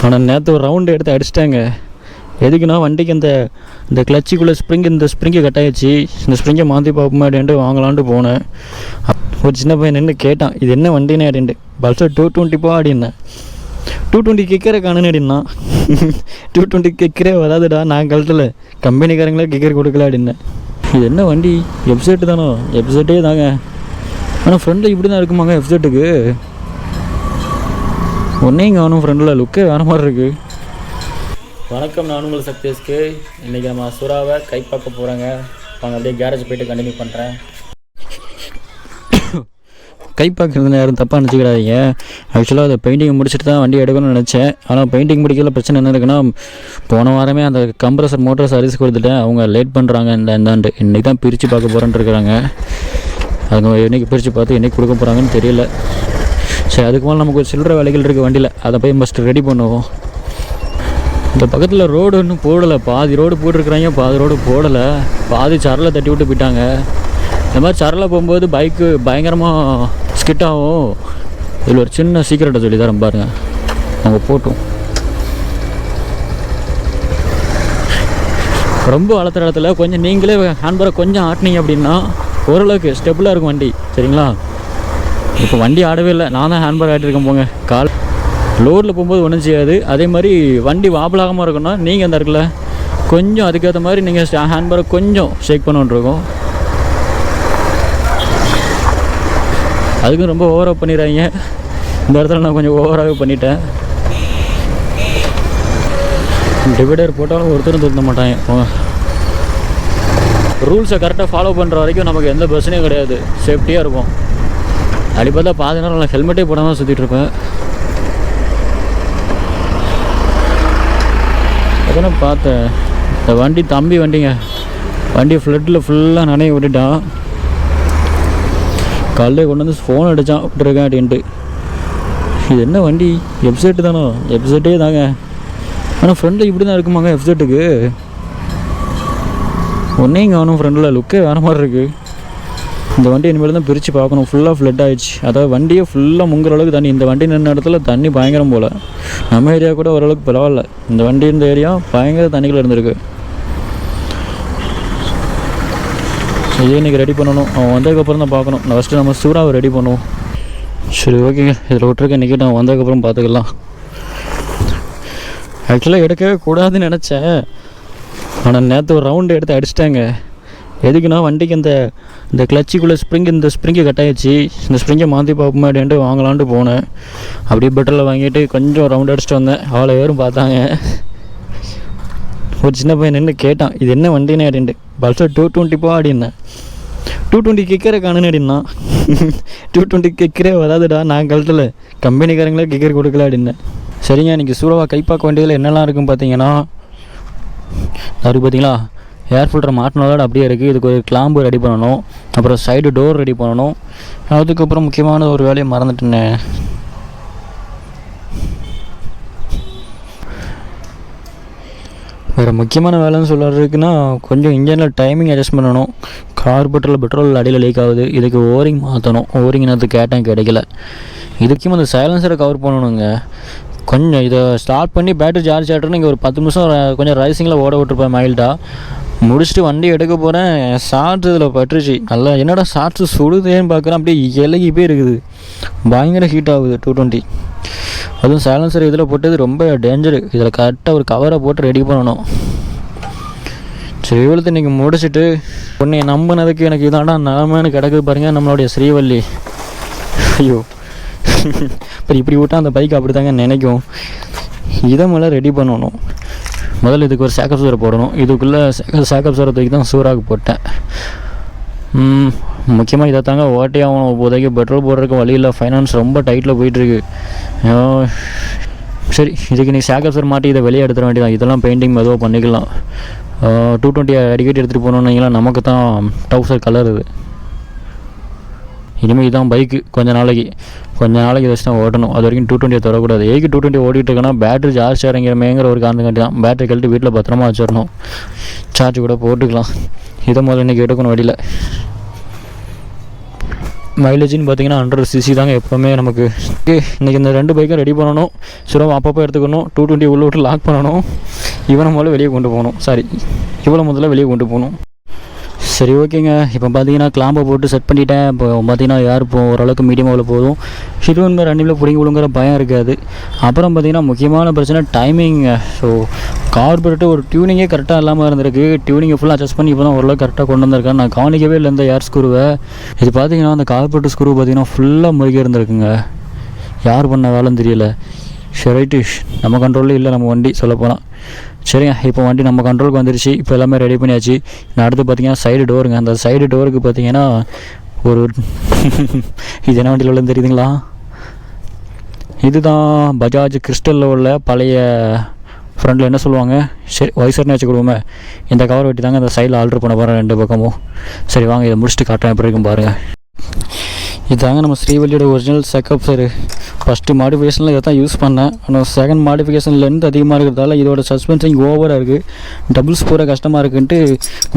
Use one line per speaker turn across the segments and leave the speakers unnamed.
ஆனால் நேற்று ஒரு ரவுண்டு எடுத்து அடிச்சிட்டாங்க. எதுக்குன்னா வண்டிக்கு இந்த கிளச்சிக்குள்ளே இந்த ஸ்ப்ரிங்கை கட்டாயிடுச்சு. இந்த ஸ்ப்ரிங்கை மாற்றி பார்ப்போமாடின்ட்டு வாங்கலான்ட்டு போனேன். ஒரு சின்ன பையன் நின்று கேட்டான், இது என்ன வண்டினே அப்படின்ட்டு. பல்சர் 220 அப்படின்னேன். 220 கிக்கரை காணுன்னு அப்படின்னா. 220 கிக்கரே வராதுடா, நான் கழட்டல, கம்பெனிக்காரங்களே கிக்கர் கொடுக்கல அப்படின்னேன். இது என்ன வண்டி, எஃப்செட்டு தானோ? எஃப்செட்டே தாங்க. ஆனால் ஃப்ரெண்டில் இப்படி தான் இருக்குமாங்க எஃப்செட்டுக்கு. ஒன்றையும் காணும் ஃப்ரெண்டில், லுக்கே வேறு மாதிரி இருக்குது. வணக்கம், நான் உங்கள் சக்தேஷ்க்கு. இன்றைக்கி நம்ம சுறாவை கைப்பாக்க போகிறேங்க. அவங்க அப்படியே கேரேஜ் போய்ட்டு கண்டினியூ பண்ணுறேன். கைப்பாக்கிறதுன்னு யாரும் தப்பாக நினச்சிக்கிடாதீங்க. ஆக்சுவலாக அதை பெயிண்டிங் முடிச்சுட்டு தான் வண்டி எடுக்கணும்னு நினச்சேன். ஆனால் பெயிண்டிங் முடிக்கல. பிரச்சனை என்ன இருக்குன்னா, போன வாரமே அந்த கம்ப்ரஸர் மோட்டர் சர்வீஸ் கொடுத்துட்டேன். அவங்க லேட் பண்ணுறாங்க இந்தாண்டு. இன்றைக்கி தான் பிரித்து பார்க்க போகிறேன்ட்டு இருக்கிறாங்க. அவங்க இன்றைக்கி பிரித்து பார்த்து என்றைக்கு கொடுக்க போகிறாங்கன்னு தெரியல. சரி, அதுக்கு மேலே நமக்கு ஒரு சில்லற வேலைகள் இருக்குது வண்டியில், அதை போய் ஃபஸ்ட்டு ரெடி பண்ணுவோம். இந்த பக்கத்தில் ரோடு ஒன்றும் போடலை. பாதி ரோடு போட்டிருக்கிறாங்க, பாதி ரோடு போடலை. பாதி சரலை தட்டி விட்டு போயிட்டாங்க. இந்த மாதிரி சரலை போகும்போது பைக்கு பயங்கரமாக ஸ்கிட் ஆகும். இதில் ஒரு சின்ன சீக்கிரட்டை சொல்லி தரேன் பாருங்க, நாங்கள் போட்டோம். ரொம்ப வளர்த்துற இடத்துல கொஞ்சம் நீங்களே ஹேண்ட்பரை கொஞ்சம் ஆட்டினீங்க அப்படின்னா ஓரளவுக்கு ஸ்டெப்பில் இருக்கும் வண்டி. சரிங்களா? இப்போ வண்டி ஆடவே இல்லை, நான் தான் ஹேண்ட்பர் ஆட்டிருக்கேன். போங்க, கால் லோடில் போகும்போது ஒன்றும் செய்யாது. அதே மாதிரி வண்டி வாபலாகமாக இருக்குன்னா நீங்கள் அந்த இடத்துல கொஞ்சம் அதுக்கேற்ற மாதிரி நீங்கள் ஹேண்ட்பரை கொஞ்சம் ஷேக் பண்ணுன்ருக்கும். அதுக்கும் ரொம்ப ஓவராக பண்ணிடுறாங்க. இந்த இடத்துல நான் கொஞ்சம் ஓவராகவே பண்ணிட்டேன். டிவைடர் போட்டாலும் ஒருத்தரும் திருத்த மாட்டாங்க. ரூல்ஸை கரெக்டாக ஃபாலோ பண்ணுற வரைக்கும் நமக்கு எந்த பிரச்சனையும் கிடையாது, சேஃப்டியாக இருக்கும். அப்படி பார்த்தா பாதி நேரம் நான் ஹெல்மெட்டே போடாமல் சுற்றிட்டுருப்பேன். அதான் பார்த்தேன், இந்த வண்டி தம்பி வண்டிங்க, வண்டி ஃப்ளட்டில் ஃபுல்லாக நனைய விட்டுட்டான். காலையில் கொண்டு வந்து ஃபோன் அடித்தான் விட்டுருக்கேன் அப்படின்ட்டு. இது என்ன வண்டி, எஃப்செட்டு தானோ? எஃப்செட்டே தாங்க. ஆனால் ஃப்ரெண்டில் இப்படி தான் இருக்குமாங்க எஃப்செட்டுக்கு. ஒன்றையும் காணும் ஃப்ரெண்டில், லுக்கே வேறு மாதிரி இருக்குது. இந்த வண்டி இனிமேல் தான் பிரித்து பார்க்கணும். ஃபுல்லாக ஃப்ளட் ஆகிடுச்சு. அதாவது வண்டியே ஃபுல்லாக முங்குற அளவுக்கு தண்ணி. இந்த வண்டி நின்ற இடத்துல தண்ணி பயங்கரம் போல். நம்ம ஏரியா கூட ஓரளவுக்கு பரவாயில்ல. இந்த வண்டி இருந்த ஏரியா பயங்கர தண்ணிகள் இருந்திருக்கு. இதே இன்றைக்கி ரெடி பண்ணணும். அவன் வந்ததுக்கப்புறம் தான் பார்க்கணும். நான் ஃபஸ்ட்டு நம்ம சூறாவை ரெடி பண்ணுவோம். சரி, ஓகேங்க, இதில் விட்டுருக்கேன். இன்றைக்கி நான் வந்ததுக்கப்புறம் பார்த்துக்கலாம். ஆக்சுவலாக எடுக்கவே கூடாதுன்னு நினச்சேன். ஆனால் நேற்று ஒரு ரவுண்டு எடுத்து அடிச்சிட்டாங்க. எதுக்குன்னா வண்டிக்கு இந்த கிளச்சிக்குள்ளே இந்த ஸ்ப்ரிங்கை கட்டாயிடுச்சு. இந்த ஸ்ப்ரிங்கை மாற்றி பார்ப்போமாடின்ட்டு வாங்கலான்ட்டு போனேன். அப்படியே பெட்ரோலில் வாங்கிட்டு கொஞ்சம் ரவுண்ட் அடிச்சுட்டு வந்தேன். அவ்வளோ பேரும் பார்த்தாங்க. ஒரு சின்ன பையன் நின்று கேட்டான், இது என்ன வண்டினே அப்படின்ட்டு. பல்சர் 220 அப்படின்னேன். 220 கிக்கரை காணுன்னு அப்படின்னா. 220 கிக்கரே வராதுடா, நான் கழட்டல, கம்பெனிக்காரங்களே கிக்கர் கொடுக்கல அப்படின்னேன். சரிங்க, இன்றைக்கி சூறாவை கைப்பாக்க வேண்டியதில் என்னெல்லாம் இருக்குன்னு பார்த்தீங்கன்னா, அப்படி பார்த்தீங்களா, ஏர் ஃபில்டர் மாட்டினதோட அப்படியே இருக்குது. இதுக்கு ஒரு கிளாம்பு ரெடி பண்ணணும். அப்புறம் சைடு டோர் ரெடி பண்ணணும். அதுக்கப்புறம் முக்கியமான ஒரு வேலையை மறந்துட்டேனே. வேறு முக்கியமான வேலைன்னு சொல்கிறதுக்குன்னா, கொஞ்சம் இன்ஜினில் டைமிங் அட்ஜஸ்ட் பண்ணணும். கார்பெட்டரில் பெட்ரோல் அடியில் லீக் ஆகுது. இதுக்கு ஓரிங் மாற்றணும். ஓரிங் நேரத்துக்கு கேட்டேன், கிடைக்கல. இதுக்கும் அந்த சைலன்சரை கவர் பண்ணணுங்க. கொஞ்சம் இதை ஸ்டார்ட் பண்ணி பேட்டரி சார்ஜ் ஆகிட்டோன்னு இங்கே ஒரு 10 நிமிஷம் கொஞ்சம் ரைசிங்கில் ஓட விட்டுருப்பேன் மைல்டாக. முடிச்சுட்டு வண்டி எடுக்க போகிறேன். ஷார்ட்ஸ் இதில் பட்டுருச்சு. நல்லா என்னடா ஷார்ட்ஸு சுடுதேன்னு பார்க்குறேன். அப்படியே இலகி போய் இருக்குது. பயங்கர ஹீட் ஆகுது 220. அதுவும் சைலன்சர் இதில் போட்டது ரொம்ப டேஞ்சரு. இதில் கரெக்டாக ஒரு கவரை போட்டு ரெடி பண்ணணும். சரி, இவ்வளோத்து இன்றைக்கி முடிச்சுட்டு உன்னை நம்பினதுக்கு எனக்கு இதாண்டா நிலமேனு கிடக்குது பாருங்கள் நம்மளுடைய ஸ்ரீவள்ளி. ஐயோ, இப்போ இப்படி விட்டால் அந்த பைக் அப்படி தாங்க நினைக்கும். இதை மேலே ரெடி பண்ணணும். முதல்ல இதுக்கு ஒரு சேக்கப் சூரை போடணும். இதுக்குள்ளே சேக்கப் சூரை தூக்கி தான் சூறாவுக்கு போட்டேன். முக்கியமாக இதை தாங்க ஓட்டே ஆகணும். இப்போதைக்கு பெட்ரோல் போடுறதுக்கு வழி இல்லை. ஃபைனான்ஸ் ரொம்ப டைட்டில் போயிட்டுருக்கு. சரி, இதுக்கு நீ சேக்கப் சூர் மாட்டி இதை வெளியே எடுத்துட வேண்டியதான். இதெல்லாம் பெயிண்டிங் மெதுவாக பண்ணிக்கலாம். 220 அடிக்கடி எடுத்துகிட்டு போனோம்னீங்களா, நமக்கு தான் டவுசர் கலர் இது. இனிமேல் இதுதான் பைக்கு. கொஞ்ச நாளைக்கு இதை வச்சு தான் ஓட்டணும். அது வரைக்கும் 220 தொடக்கூடாது. ஏக்கு 220 ஓடிட்டு இருக்கேன்னா பேட்டரி சார்ஜ் இறங்கிறமேங்கிற ஒரு காரணம் தான். பேட்டரி கழட்டி வீட்டில் பத்திரமா வச்சிடணும். சார்ஜ் கூட போட்டுக்கலாம். இதை முதல்ல இன்றைக்கி எடுக்கணும் வழியில். மைலேஜ்னு பார்த்தீங்கன்னா 100 cc தாங்க எப்போவுமே நமக்கு. இன்றைக்கி இந்த 2 பைக்கும் ரெடி பண்ணணும். சுரவ அப்பப்போ எடுத்துக்கணும். 220 உள்ள விட்டு லாக் பண்ணணும். இவனை முதல்ல வெளியே கொண்டு போகணும். இவ்வளோ முதல்ல வெளியே கொண்டு போகணும். சரி ஓகேங்க. இப்போ பார்த்தீங்கன்னா கிளாம்பை போட்டு செட் பண்ணிட்டேன். இப்போ பார்த்தீங்கன்னா யார் இப்போ ஓரளவுக்கு மீடியமாக போதும். ஹிட்வன் ரன்னிங்கில் பிடிங்கி விழுங்குற பயம் இருக்காது. அப்புறம் பார்த்தீங்கன்னா முக்கியமான பிரச்சனை டைமிங்க. ஸோ கார்பரேட்டு ஒரு டியூனிங்கே கரெக்டாக இல்லாமல் இருந்திருக்கு. டியூனிங்கை ஃபுல்லாக அட்ஜஸ்ட் பண்ணி இப்போ தான் ஓரளவுக்கு கரெக்டாக கொண்டு வந்திருக்கேன். நான் கவனிக்கவே இல்லை இந்த ஏர் ஸ்க்ரூவை. இது பார்த்தீங்கன்னா அந்த கார்பரேட் ஸ்க்ரூ பார்த்தீங்கன்னா ஃபுல்லாக முழுகி இருந்திருக்குங்க. யார் பண்ண வேலைன்னு தெரியல. சரி ரைட்டு, நம்ம கண்ட்ரோலில் இல்லை நம்ம வண்டி சொல்லப்போனால். சரிங்க, இப்போ வண்டி நம்ம கண்ட்ரோலுக்கு வந்துருச்சு. இப்போ எல்லாமே ரெடி பண்ணியாச்சு. நான் அடுத்து பார்த்தீங்கன்னா சைடு டோருங்க. அந்த சைடு டோருக்கு பார்த்தீங்கன்னா ஒரு இது என்ன வண்டியில் உள்ளது தெரியுதுங்களா? இதுதான் பஜாஜ் கிறிஸ்டலில் உள்ள பழைய ஃப்ரண்டில் என்ன சொல்லுவாங்க, சரி வைசர்னு வச்சுக்கிடுவோமே. இந்த கவர் வெட்டி தாங்க அந்த சைடில் ஆல்ட்ரு பண்ண போகிறேன் 2 பக்கமும். சரி வாங்க இதை முடிச்சுட்டு காட்டுறேன் எப்படி இருக்கும் பாருங்கள். இதாங்க நம்ம ஸ்ரீவல்லியோட ஒரிஜினல் செக்கப் சார். ஃபஸ்ட்டு மாடிஃபிகேஷனில் இதை தான் யூஸ் பண்ணேன். ஆனால் செகண்ட் மாடிஃபிகேஷன் லென்த் அதிகமாக இருக்கிறதால இதோட சஸ்பென்ஷன் ஓவராக இருக்குது. டபுள்ஸ் பூரா கஷ்டமாக இருக்குன்ட்டு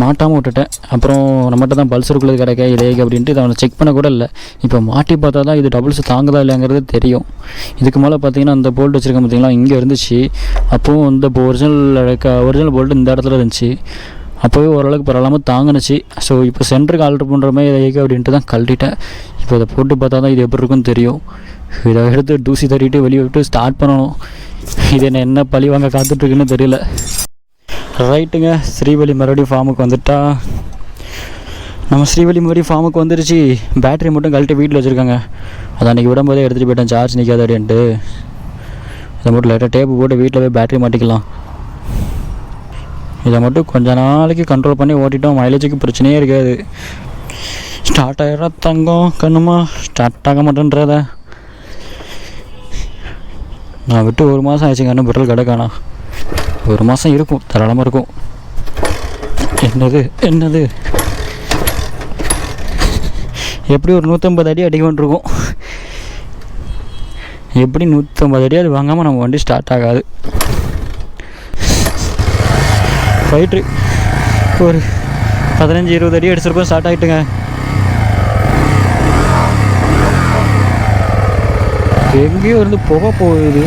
மாட்டாமல் விட்டுட்டேன். அப்புறம் நம்மகிட்ட தான் பல்சருக்குள்ளது கிடைக்க இதேக்கு அப்படின்ட்டு இதை அவனை செக் பண்ண கூட இல்லை. இப்போ மாட்டி பார்த்தா தான் இது டபுள்ஸ் தாங்குதா இல்லைங்கிறது தெரியும். இதுக்கு மேலே பார்த்தீங்கன்னா அந்த போல்ட் வச்சுருக்கேன் பார்த்தீங்களா, இங்கே இருந்துச்சு. அப்போவும் இந்த ஒரிஜினல் போல்ட்டு இந்த இடத்துல இருந்துச்சு. அப்போவே ஓரளவுக்கு பரவாயில்லாமல் தாங்கினுச்சு. ஸோ இப்போ சென்டருக்கு ஆல்ட்ரு பண்ணுற மாதிரி இதை அப்படின்ட்டு தான் கழட்டிட்டேன். இப்போ இதை போட்டு பார்த்தா தான் இது எப்படி இருக்குன்னு தெரியும். இதை எடுத்து தூசி தட்டிட்டு வெளியே விட்டு ஸ்டார்ட் பண்ணணும். இது என்ன பழி வாங்க காத்துட்ருக்குன்னு தெரியல. ரைட்டுங்க, ஸ்ரீவல்லி மறுபடியும் ஃபார்முக்கு வந்துட்டா. நம்ம ஸ்ரீவல்லி மறுபடியும் ஃபார்முக்கு வந்துருச்சு. பேட்டரி மட்டும் கழட்டி வீட்டில் வச்சுருக்காங்க. அதை அன்றைக்கி விடும்போதே எடுத்துகிட்டு போயிட்டேன், சார்ஜ் நிற்காது அப்படின்ட்டு. அதை மட்டும் லைட்டாக டேப்பு போட்டு வீட்டில் போய் பேட்டரி மாட்டிக்கலாம். இதை மட்டும் கொஞ்ச நாளைக்கு கண்ட்ரோல் பண்ணி ஓட்டிட்டோம். மைலேஜுக்கு பிரச்சனையே இருக்காது. ஸ்டார்ட் ஆகிடுறா தங்கம் கண்ணுமா, ஸ்டார்ட் ஆக மாட்டேன்றத. நான் விட்டு 1 மாதம் ஆயிடுச்சுங்க, இன்னும் பெட்ரோல் கிடக்கானா. 1 மாதம் இருக்கும், தாராளமாக இருக்கும். என்னது எப்படி ஒரு 150 அடி அடிக்க வேண்டியிருக்கும். எப்படி 150 அடி அது வாங்காமல் நம்ம வண்டி ஸ்டார்ட் ஆகாது. போயிட்டு ஒரு 15-20 அடி அடிச்சிருப்போம், ஸ்டார்ட் ஆகிட்டுங்க. எங்கேயோ இருந்து புகை போகுது.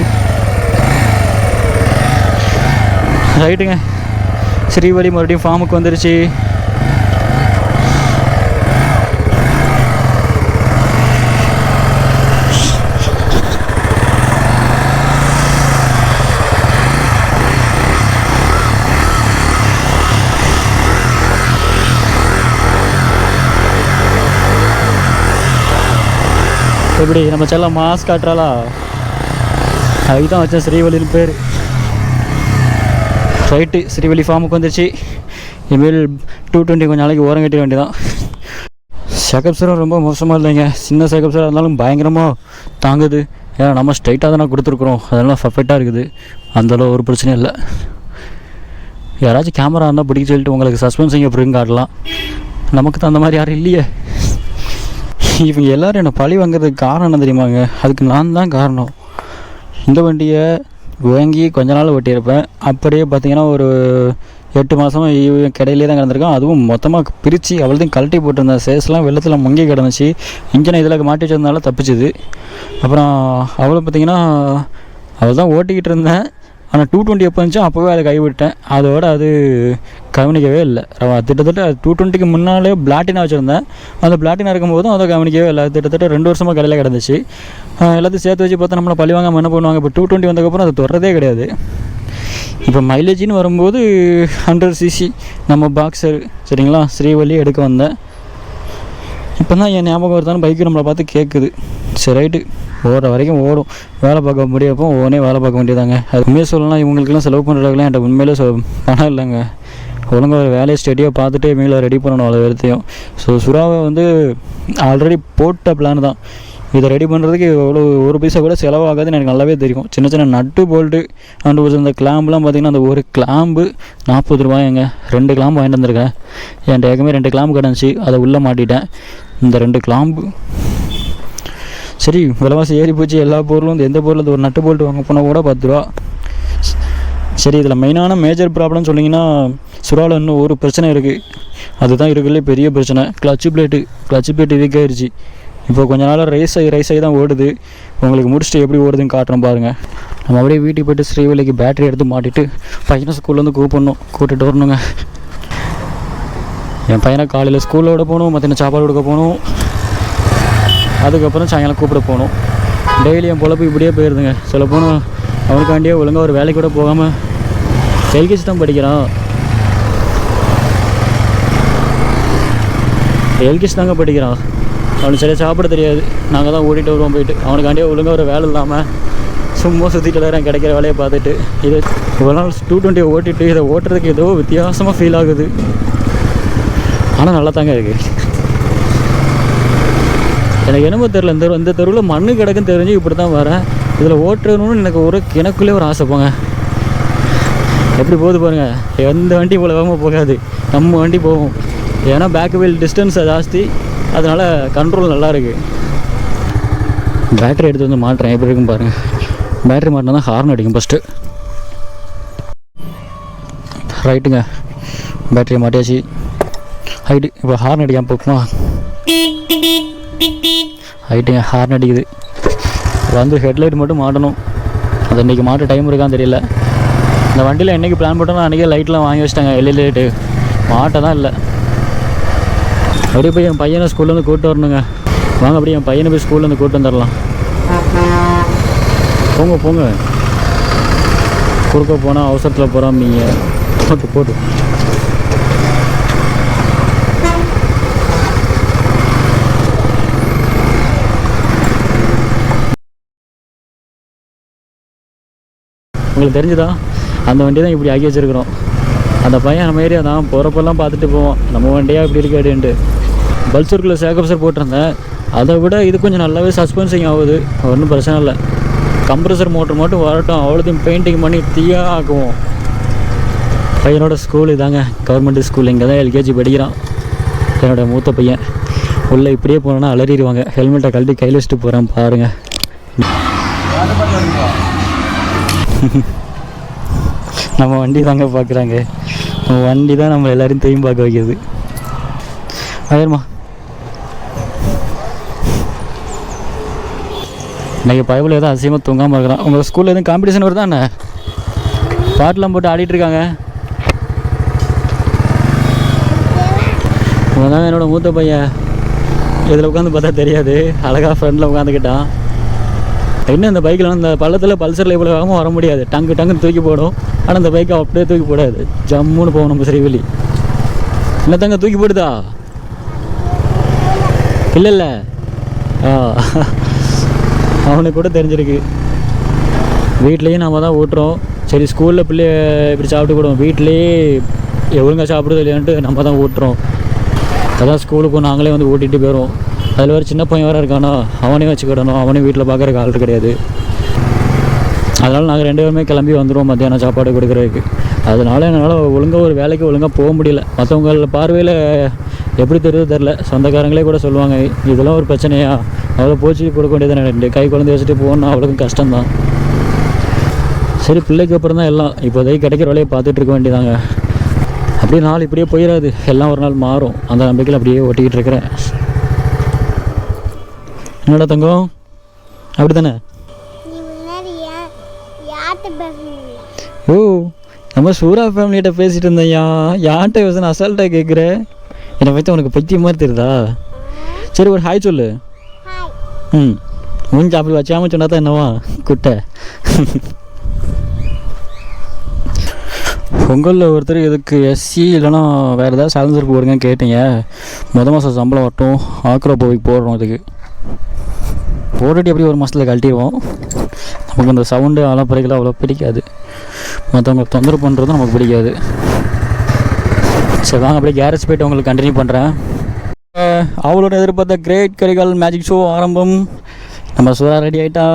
ரைட்டுங்க, ஸ்ரீவல்லி மறுபடியும் ஃபார்முக்கு வந்துருச்சு. எப்படி நம்ம செல்ல மாஸ் காட்டுறாளா, அதுக்கு தான் வச்சேன் ஸ்ரீவல்லின்னு பேர். ரைட்டு, ஸ்ரீவல்லி ஃபார்முக்கு வந்துருச்சு. இனிமேல் 220 கொஞ்சம் நாளைக்கு ஓரம் கட்டிட வேண்டியதான். செக்கப்ஸரும் ரொம்ப மோசமாக இல்லைங்க. சின்ன செக்கப்ஸராக இருந்தாலும் பயங்கரமாக தாங்குது. ஏன்னா நம்ம ஸ்ட்ரைட்டாக தானே கொடுத்துருக்குறோம், அதெல்லாம் பர்ஃபெக்டாக இருக்குது. அந்தளவு ஒரு பிரச்சனையும் இல்லை. யாராச்சும் கேமரா இருந்தால் பிடிக்க சொல்லிட்டு உங்களுக்கு சஸ்பென்ஸிங் எப்படின்னு காட்டலாம். நமக்கு தான் அந்த மாதிரி யாரும் இல்லையே. இவங்க எல்லோரும் என்னை பழி வாங்குறதுக்கு காரணம் என்ன தெரியுமாங்க? அதுக்கு நான் தான் காரணம். இந்த வண்டியை வாங்கி கொஞ்ச நாள் ஓட்டியிருப்பேன். அப்படியே பார்த்திங்கன்னா ஒரு 8 மாதம் கிடையிலே தான் கிடந்திருக்கேன். அதுவும் மொத்தமாக பிரித்து அவ்வளோதையும் கழட்டி போட்டிருந்தேன். சேஸ்லாம் வெள்ளத்தில் மங்கி கிடந்துச்சு. இன்ஜினை இதில் மாட்டி வச்சதுனால தப்பிச்சுது. அப்புறம் அவ்வளோ பார்த்திங்கன்னா அவள் தான் ஓட்டிக்கிட்டு இருந்தேன். ஆனால் 220 எப்போ இருந்துச்சோ அப்போவே அதை கைவிட்டேன். அதோட அது கவனிக்கவே இல்லை. கிட்டத்தட்ட 220க்கு முன்னாலே பிளாட்டினா வச்சுருந்தேன். அந்த பிளாட்டினா இருக்கும்போதும் அதை கவனிக்கவே இல்லை. கிட்டத்தட்ட 2 வருஷமாக கடையில் கிடந்துச்சு. எல்லாத்தையும் சேர்த்து வச்சு பார்த்தா நம்மளை பழி வாங்காமல் என்ன பண்ணுவாங்க. இப்போ 220 வந்ததுக்கப்புறம் அது தொடரதே கிடையாது. இப்போ மைலேஜின்னு வரும்போது 100 cc நம்ம பாக்ஸர் சரிங்களா, ஸ்ரீவல்லி எடுக்க வந்தேன். இப்போ தான் என் ஞாபகம் வருதான்னு பைக்கு நம்மளை பார்த்து கேட்குது. சரி ரைட்டு, ஓடுற வரைக்கும் ஓடும். வேலை பார்க்க முடியப்போ ஓனே வேலை பார்க்க வேண்டியதாங்க. அது உண்மையாக சொல்லலாம், இவங்களுக்கெல்லாம் செலவு பண்ணுறதுலாம் என்கிட்ட உண்மையிலே பணம் இல்லைங்க. ஒழுங்காக ஒரு வேலையை ஸ்டெடியாக பார்த்துட்டு மீள ரெடி பண்ணணும் அதை எடுத்தையும். ஸோ சுறாவை ஆல்ரெடி போட்ட பிளான் தான். இதை ரெடி பண்ணுறதுக்கு எவ்வளோ ஒரு பைசா கூட செலவாகாதுன்னு எனக்கு நல்லாவே தெரியும். சின்ன சின்ன நட்டு போல்ட்டு அண்ட் ஒரு இந்த கிளாம்புலாம் பார்த்திங்கன்னா அந்த ஒரு கிளாம்பு 40 ரூபாய்ங்க. 2 கிளாம்பு வாங்கிட்டு வந்திருக்கேன். என்கிட்ட ஏற்கனவே 2 கிளாம்பு கிடந்துச்சு, அதை உள்ளே மாட்டிட்டேன். இந்த 2 கிளாம்பு சரி விலைவாசி ஏறி போச்சு. எல்லா பொருளும் எந்த பொருள் ஒரு நட்டு போல்ட்டு வாங்க போனால் கூட 10 ரூபா. சரி, இதில் மெயினான மேஜர் ப்ராப்ளம்னு சொன்னிங்கன்னா சுறாவில் இன்னும் ஒரு பிரச்சனை இருக்குது. அதுதான் இருக்குல்ல பெரிய பிரச்சனை. கிளச்சு பிளேட்டு வீக் ஆகிடுச்சு. இப்போ கொஞ்ச நாள் ரைஸ் ஆகி தான் ஓடுது. உங்களுக்கு முடிச்சுட்டு எப்படி ஓடுதுன்னு காட்டுறோம் பாருங்கள். நம்ம அப்படியே வீட்டுக்கு போய்ட்டு ஸ்ரீவல்லிக்கு பேட்டரி எடுத்து மாட்டிட்டு பையனை ஸ்கூல்லேருந்து கூப்பிட்டு வரணுங்க. என் பையனை காலையில் ஸ்கூலோட போகணும், மத்தியானம் சாப்பாடு கொடுக்க போகணும், அதுக்கப்புறம் சாயங்காலம் கூப்பிட போகணும். டெய்லி என் பொழப்பு இப்படியே போயிருதுங்க. சொல்ல போனால் அவனுக்காண்டியே ஒழுங்காக ஒரு வேலைக்கு கூட போகாமல் எல்கேஜி தான் படிக்கிறான். எல்கேஜி தாங்க படிக்கிறான். அவனுக்கு சரியாக சாப்பிட தெரியாது. நாங்கள் தான் ஓடிட்டு வருவோம் போயிட்டு. அவனுக்காண்டியே ஒழுங்காக ஒரு வேலை இல்லாமல் சும்மா சுற்றிட்டு வரேன் கிடைக்கிற வேலையை பார்த்துட்டு. இது இவ்வளோ நாள் 220 ஓட்டிட்டு இதை ஓட்டுறதுக்கு ஏதோ வித்தியாசமாக ஃபீல் ஆகுது. ஆனால் நல்லா தாங்க இருக்குது. எனக்கு என்னமோ தெரில, இந்த தெருவில் மண்ணு கிடக்குன்னு தெரிஞ்சு இப்படி தான் வரேன். இதில் ஓட்டுறணுன்னு எனக்குள்ளே ஒரு ஆசை போங்க. எப்படி போகுது பாருங்கள். எந்த வண்டி இவ்வளோ வேகமாக போகாது, நம்ம வண்டி போகும். ஏன்னா பேக் வீல் டிஸ்டன்ஸ் ஜாஸ்தி, அதனால் கண்ட்ரோல் நல்லா இருக்குது. பேட்டரி எடுத்து வந்து மாட்டுறேன், எப்படி இருக்குன்னு பாருங்கள். பேட்டரி மாட்டினா தான் ஹார்ன் அடிக்கும் ஃபஸ்ட்டு. ரைட்டுங்க, பேட்டரியை மாட்டியாச்சு. ஹைட்டு இப்போ ஹார்ன் அடிக்காமல் போக்குமா? ஹைட்டுங்க, ஹார்ன் அடிக்குது. வந்து ஹெட்லைட் மட்டும் மாட்டணும். அது இன்றைக்கி மாட்ட டைம் இருக்கான்னு தெரியல. இந்த வண்டியில் என்றைக்கு பிளான் போட்டோன்னா அன்றைக்கே லைட்லாம் வாங்கி வச்சிட்டாங்க. எல்இடி லைட்டு மாட்ட தான் இல்லை. அப்படியே போய் என் பையனை ஸ்கூல்லேருந்து கூப்பிட்டு வரணுங்க. வாங்க அப்படியே என் பையனை போய் ஸ்கூல்லேருந்து கூப்பிட்டு வந்துடலாம். போங்க குறுக்க போனால் அவசரத்தில் போகிறோம். நீங்கள் போட்டு உங்களுக்கு தெரிஞ்சுதா? அந்த வண்டி தான் இப்படி ஆக்கி வச்சுருக்குறோம். அந்த பையன் நம்ம ஏரியா தான் போகிறப்பெல்லாம் பார்த்துட்டு போவோம், நம்ம வண்டியாக இப்படி இருக்காடுன்ட்டு. பல்சருக்குள்ளே சேகப்சர் போட்டிருந்தேன். அதை விட இது கொஞ்சம் நல்லாவே சஸ்பென்சிங் ஆகுது. ஒன்றும் பிரச்சனை இல்லை. கம்ப்ரஸர் மோட்டர் மட்டும் வரட்டும், அவ்வளோத்தையும் பெயிண்டிங் பண்ணி தீயாக ஆக்குவோம். பையனோட ஸ்கூல் இதாங்க, கவர்மெண்ட் ஸ்கூல். இங்கே தான் எல்கேஜி படிக்கிறான் என்னோடய மூத்த பையன். உள்ளே இப்படியே போனோன்னா அலறிடுவாங்க. ஹெல்மெட்டை கழட்டி கையில் வச்சுட்டு போகிறேன் பாருங்கள். நம்ம வண்டி தாங்க பார்க்குறாங்க. நம்ம வண்டி தான் நம்ம எல்லோரையும் திரும்பி பார்க்க வைக்கிறது. ஆயிரமா இன்றைக்கி பைபிள் எதுவும் அதிசயமாக தூங்காமல் இருக்கிறான். உங்கள் ஸ்கூலில் எதுவும் காம்படிஷன் வருதா என்ன? பாட்டெலாம் போட்டு ஆடிட்டுருக்காங்க. இவன் தான் என்னோடய மூத்த பையன். இதில் உட்காந்து பார்த்தா தெரியாது, அழகாக ஃப்ரெண்டில் உட்காந்துக்கிட்டான். இன்னும் இந்த பைக்கில் இந்த பள்ளத்தில் பல்சரில் இவ்வளோ வேகமாக வர முடியாது. டங்குன்னு தூக்கி போடும். ஆனால் இந்த பைக்கை அப்படியே தூக்கி போடாது. ஜம்முன்னு போவோம் நம்ம ஸ்ரீவல்லி. என்ன தங்க தூக்கி போடுதா? இல்லை அவனுக்கு கூட தெரிஞ்சிருக்கு. வீட்லேயும் நம்ம தான் ஓட்டுறோம். சரி, ஸ்கூலில் பிள்ளைய இப்படி சாப்பிட்டு போடுவோம், வீட்லேயே ஒழுங்காக சாப்பிடுறது இல்லையான்ட்டு நம்ம தான் ஓட்டுறோம். அதான் ஸ்கூலுக்கு நாங்களே வந்து ஓட்டிகிட்டு போயிடுவோம். அதில் ஒரு சின்ன பையன் வேறு இருக்கானோ, அவனையும் வச்சுக்கிடணும். அவனையும் வீட்டில் பார்க்குறக்கு ஆள் கிடையாது. அதனால் நாங்கள் 2 பேருமே கிளம்பி வந்துடுவோம் மத்தியானம் சாப்பாடு கொடுக்குறதுக்கு. அதனால் என்னால் ஒழுங்காக ஒரு வேலைக்கு ஒழுங்காக போக முடியல. மற்றவங்கள பார்வையில் எப்படி தெரில. சொந்தக்காரங்களே கூட சொல்லுவாங்க, இதெல்லாம் ஒரு பிரச்சனையா, அவ்வளோ போச்சு கொடுக்க வேண்டியது. 2 கை குழந்தை வச்சுட்டு போகணும், அவ்வளோக்கும் கஷ்டம்தான். சரி, பிள்ளைக்கு அப்புறம் தான் எல்லாம். இப்போதைக்கு கிடைக்கிற வேலையை பார்த்துட்டு இருக்க வேண்டியதாங்க. அப்படியே நாள் இப்படியே போயிடாது, எல்லாம் ஒரு நாள் மாறும். அந்த நம்பிக்கையில் அப்படியே ஓட்டிக்கிட்டு இருக்கிறேன். என்னடா தங்கம், அப்படி தானே? ஓ, நம்ம சூரா ஃபேமிலிகிட்ட பேசிகிட்டு இருந்தேன்யா. யார்கிட்ட பேசுன அசால்ட்டாக கேட்குற? என்னை பற்றி உனக்கு பற்றி மாதிரி தெரியுதா? சரி, ஒரு ஹாய் சொல்லு. மூஞ்சி அப்படி வச்சாமல் சொன்னா தான் என்னவா குட்டை. பொங்கலில் ஒருத்தர் எதுக்கு எஸ்சி இல்லைனா வேறு ஏதாவது சேலஞ்சர் போடுங்க கேட்டீங்க. மாதம் சம்பளம் வரட்டும், ஆக்ரோபோவிக் போடுறோம். அதுக்கு போட்டுட்டு எப்படி ஒரு மாதத்தில் கழட்டிடுவோம். நமக்கு அந்த சவுண்டு அலப்பறைகள் அவ்வளோ பிடிக்காது. மற்றவங்க தொந்தரவு பண்ணுறதும் நமக்கு பிடிக்காது. சரி, வாங்க அப்படியே கேரேஜ் போய்ட்டு உங்களுக்கு கண்டினியூ பண்ணுறேன். அவளோட எதிர்பார்த்த கிரேட் கரிகால் மேஜிக் ஷோ ஆரம்பம். நம்ம சூரா ரெடி ஆகிட்டா.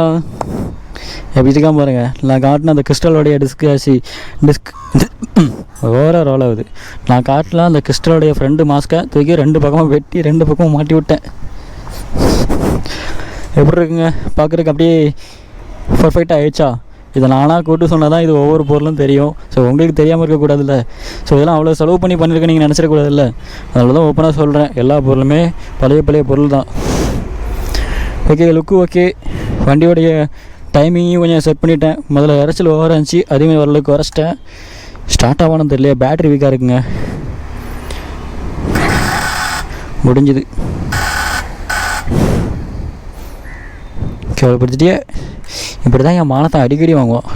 எப்படி இருக்காம பாருங்கள். நான் காட்டின அந்த கிறிஸ்டலோடைய டிஸ்க் ஓவராக ரோல் ஆகுது. நான் காட்டில் அந்த கிறிஸ்டலோடைய ஃப்ரெண்டு மாஸ்க்கை தூக்கி 2 பக்கமாக வெட்டி 2 பக்கமும் மாட்டி விட்டேன். எப்படி இருக்குங்க பார்க்குறதுக்கு? அப்படியே பர்ஃபெக்டாக ஆகிடுச்சா? இதை நானாக கூட்டு சொன்னால் தான் இது ஒவ்வொரு பொருளும் தெரியும். ஸோ உங்களுக்கு தெரியாமல் இருக்கக்கூடாதுல்ல. ஸோ இதெல்லாம் அவ்வளோ செலவு பண்ணி பண்ணியிருக்கேன் நீங்கள் நினச்சிடக்கூடாதுல்ல. அதனால தான் ஓப்பனாக சொல்கிறேன். எல்லா பொருளுமே பழைய பொருள் தான். ஓகே, லுக்கு ஓகே. வண்டியோடைய டைமிங்கையும் கொஞ்சம் செட் பண்ணிட்டேன். முதல்ல இறைச்சல் ஓவராக இருந்துச்சு, அதேமாதிரி ஓரளவுக்கு குறைச்சிட்டேன். ஸ்டார்ட் ஆகணும் தெரியல, பேட்ரி வீக்காக இருக்குங்க. முடிஞ்சுது. கேவலப்படுத்திட்டே. இப்படி தான் என் மானத்தை அடிக்கடி வாங்குவோம்.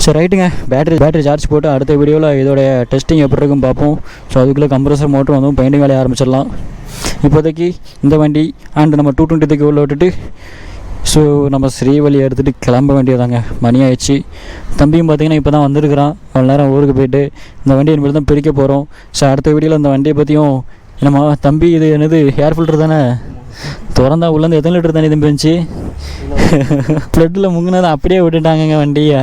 சரி ரைட்டுங்க, பேட்டரி சார்ஜ் போட்டு அடுத்த வீடியோவில் இதோடைய டெஸ்டிங் எப்படி இருக்குன்னு பார்ப்போம். ஸோ அதுக்குள்ளே கம்ப்ரஸர் மோட்டர் வந்து பெயிண்டிங் வேலையை ஆரம்பிச்சிடலாம். இப்போதைக்கு இந்த வண்டி அண்ட் நம்ம 220 உள்ள விட்டுட்டு ஸோ நம்ம ஸ்ரீவழியை எடுத்துகிட்டு கிளம்ப வேண்டியதாங்க. மணி ஆயிடுச்சு. தம்பியும் பார்த்திங்கன்னா இப்போ தான் வந்திருக்கிறான். அவ்வளோ நேரம் ஊருக்கு போயிட்டு இந்த வண்டியை இனிமேல் தான் பிரிக்க போகிறோம். ஸோ அடுத்த வீடியோவில் இந்த வண்டியை பற்றியும் நம்ம தம்பி இது என்னது ஏர் ஃபில்டர் தானே திறந்தா உள்ளேருந்து எத்தனை லிட்டர் தண்ணி தம்பி இருந்துச்சு? ஃப்ளட்டில் முங்கினதை அப்படியே விட்டுட்டாங்கங்க. வண்டியை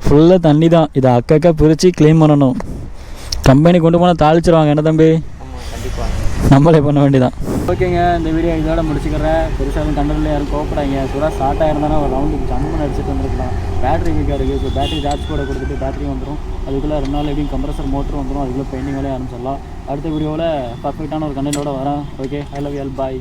ஃபுல்லாக தண்ணி தான். இதை அக்கா பிரித்து க்ளீன் பண்ணணும். கம்பெனி கொண்டு போனால் தாளிச்சிருவாங்க. என்ன தம்பி? நம்மளே பண்ண வேண்டியதான். ஓகேங்க, இந்த வீடியோ இதோட முடிச்சுக்கிறேன். பெருசாக கண்டரில் யாரும் கோப்படாங்க. சுரா ஸ்டார்ட் ஆகிருந்தானா ஒரு ரவுண்டுக்கு ஜம்முன்னு அடிச்சுட்டு வந்துருக்கலாம். பேட்டரி வீக்காக இருக்குது. ஸோ பேட்டரி சார்ஜ் போட கொடுத்துட்டு பேட்டரி வந்துடும். அதுக்குள்ளே 2 நாள் எப்படியும் கம்ப்ரஸர் மோட்டர் வந்துடும். அதுக்குள்ளே பெயிண்டிங் வேலையை ஆரம்பிச்சிடலாம். அடுத்த வீடியோவில் பர்ஃபெக்டான ஒரு கண்டென்ட்டோட வரேன். Okay, I love you all, bye.